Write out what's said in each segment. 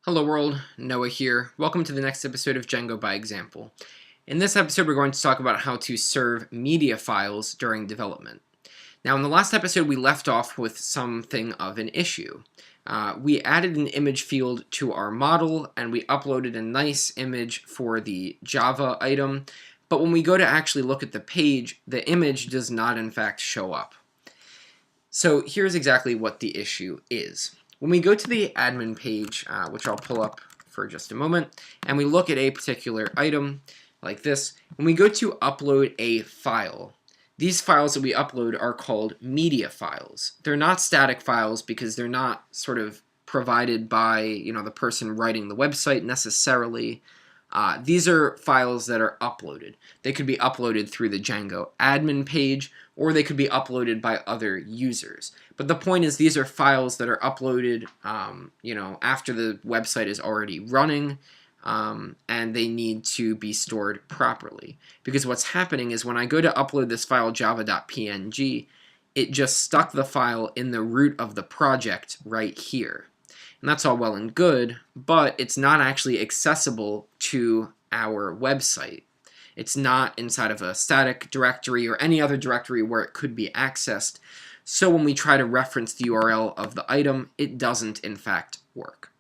Hello world, Noah here. Welcome to the next episode of Django by Example. In this episode we're going to talk about how to serve media files during development. Now in the last episode we left off with something of an issue. We added an image field to our model and we uploaded a nice image for the Java item, but when we go to actually look at the page, the image does not in fact show up. So here's exactly what the issue is. When we go to the admin page, which I'll pull up for just a moment, and we look at a particular item like this, when we go to upload a file, these files that we upload are called media files. They're not static files because they're not sort of provided by the person writing the website necessarily. These are files that are uploaded. They could be uploaded through the Django admin page, or they could be uploaded by other users. But the point is these are files that are uploaded after the website is already running, and they need to be stored properly. Because what's happening is when I go to upload this file java.png, it just stuck the file in the root of the project right here. And that's all well and good, but it's not actually accessible to our website. It's not inside of a static directory or any other directory where it could be accessed. So when we try to reference the URL of the item, it doesn't in fact work.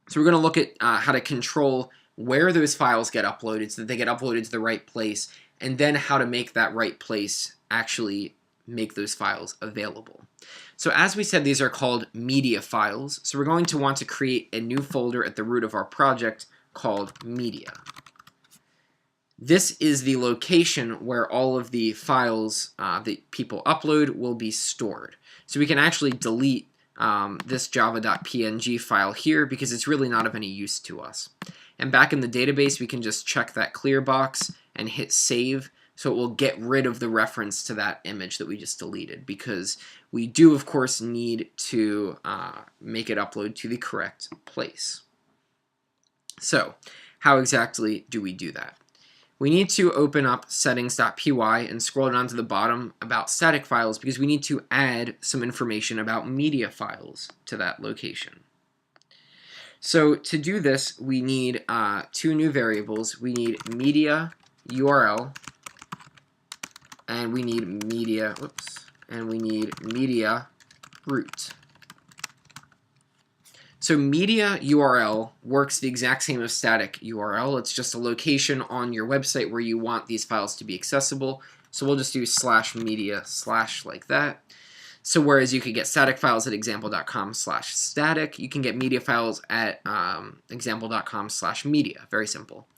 So we're going to look at how to control where those files get uploaded so that they get uploaded to the right place, and then how to make that right place actually make those files available. So as we said, these are called media files. So we're going to want to create a new folder at the root of our project called media. This is the location where all of the files that people upload will be stored. So we can actually delete this java.png file here because it's really not of any use to us. And back in the database, we can just check that clear box and hit save. So it will get rid of the reference to that image that we just deleted, because we do, of course, need to make it upload to the correct place. So how exactly do we do that? We need to open up settings.py and scroll down to the bottom about static files, because we need to add some information about media files to that location. So to do this, we need two new variables. We need media URL, and we need media root. So media URL works the exact same as static URL. It's just a location on your website where you want these files to be accessible. So we'll just do /media/ like that. So whereas you could get static files at example.com/static, you can get media files at example.com/media. Very simple.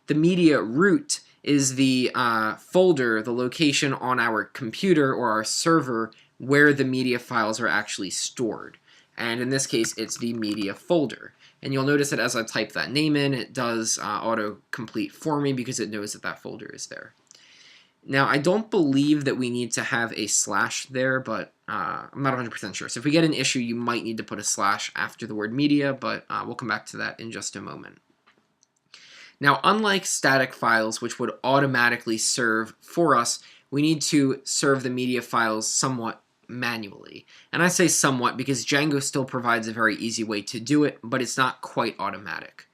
The media root is the folder, the location on our computer or our server where the media files are actually stored. And in this case, it's the media folder. And you'll notice that as I type that name in, it does autocomplete for me because it knows that that folder is there. Now, I don't believe that we need to have a slash there, but I'm not 100% sure. So if we get an issue, you might need to put a slash after the word media, but we'll come back to that in just a moment. Now, unlike static files, which would automatically serve for us, we need to serve the media files somewhat manually. And I say somewhat because Django still provides a very easy way to do it, but it's not quite automatic.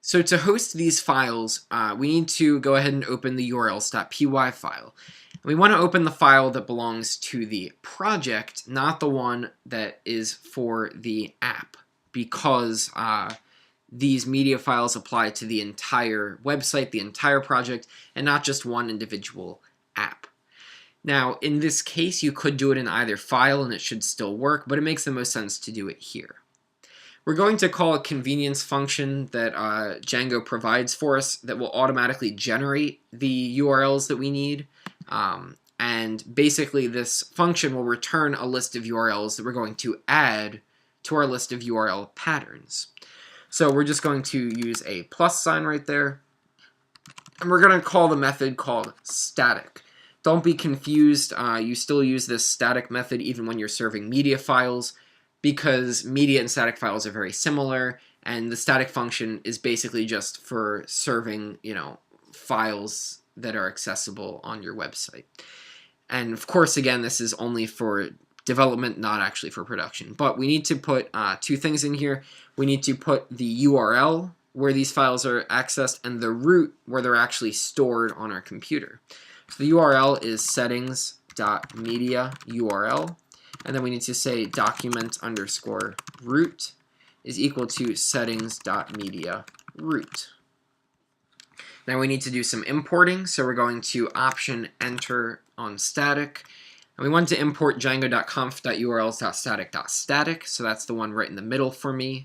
So to host these files, we need to go ahead and open the urls.py file. We want to open the file that belongs to the project, not the one that is for the app, because these media files apply to the entire website, the entire project, and not just one individual app. Now, in this case, you could do it in either file and it should still work, but it makes the most sense to do it here. We're going to call a convenience function that Django provides for us that will automatically generate the URLs that we need. And basically, this function will return a list of URLs that we're going to add to our list of URL patterns. So we're just going to use a plus sign right there. And we're going to call the method called static. Don't be confused. You still use this static method even when you're serving media files, because media and static files are very similar, and the static function is basically just for serving, files that are accessible on your website. And of course, again, this is only for development, not actually for production. But we need to put two things in here. We need to put the URL where these files are accessed and the root where they're actually stored on our computer. So the URL is settings.media URL, and then we need to say document_root is equal to settings.media root. Now we need to do some importing, so we're going to option enter on static. And we want to import django.conf.urls.static.static, so that's the one right in the middle for me.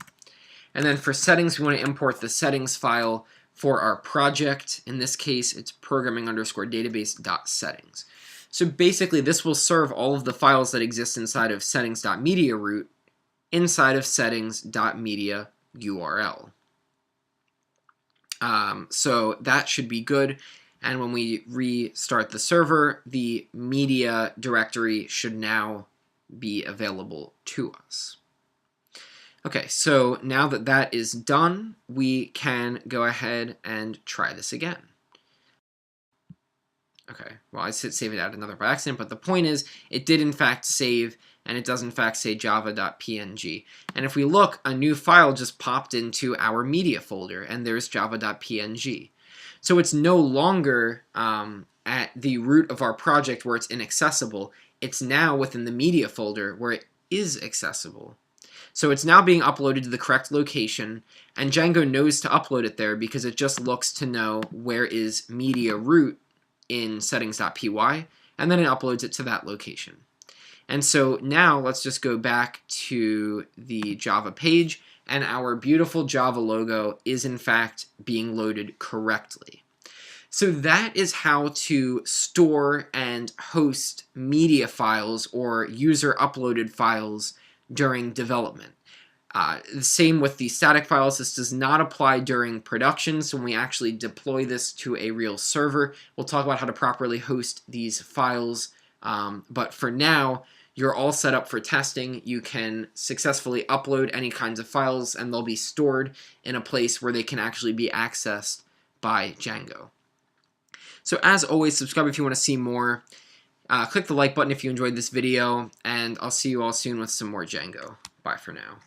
And then for settings, we want to import the settings file for our project. In this case, it's programming_database.settings. So basically, this will serve all of the files that exist inside of settings.media root inside of settings.media URL. So that should be good. And when we restart the server, the media directory should now be available to us. Okay, so now that that is done, we can go ahead and try this again. Okay, well, I saved it out another by accident, but the point is it did in fact save, and it does in fact say java.png. And if we look, a new file just popped into our media folder, and there's java.png. So it's no longer at the root of our project where it's inaccessible. It's now within the media folder where it is accessible. So it's now being uploaded to the correct location, and Django knows to upload it there because it just looks to know where is media root in settings.py, and then it uploads it to that location. And so now let's just go back to the Java page, and our beautiful Java logo is in fact being loaded correctly. So that is how to store and host media files or user uploaded files during development. Same with the static files. This does not apply during production, so when we actually deploy this to a real server, we'll talk about how to properly host these files. But for now, you're all set up for testing. You can successfully upload any kinds of files, and they'll be stored in a place where they can actually be accessed by Django. So as always, subscribe if you want to see more. Click the like button if you enjoyed this video, and I'll see you all soon with some more Django. Bye for now.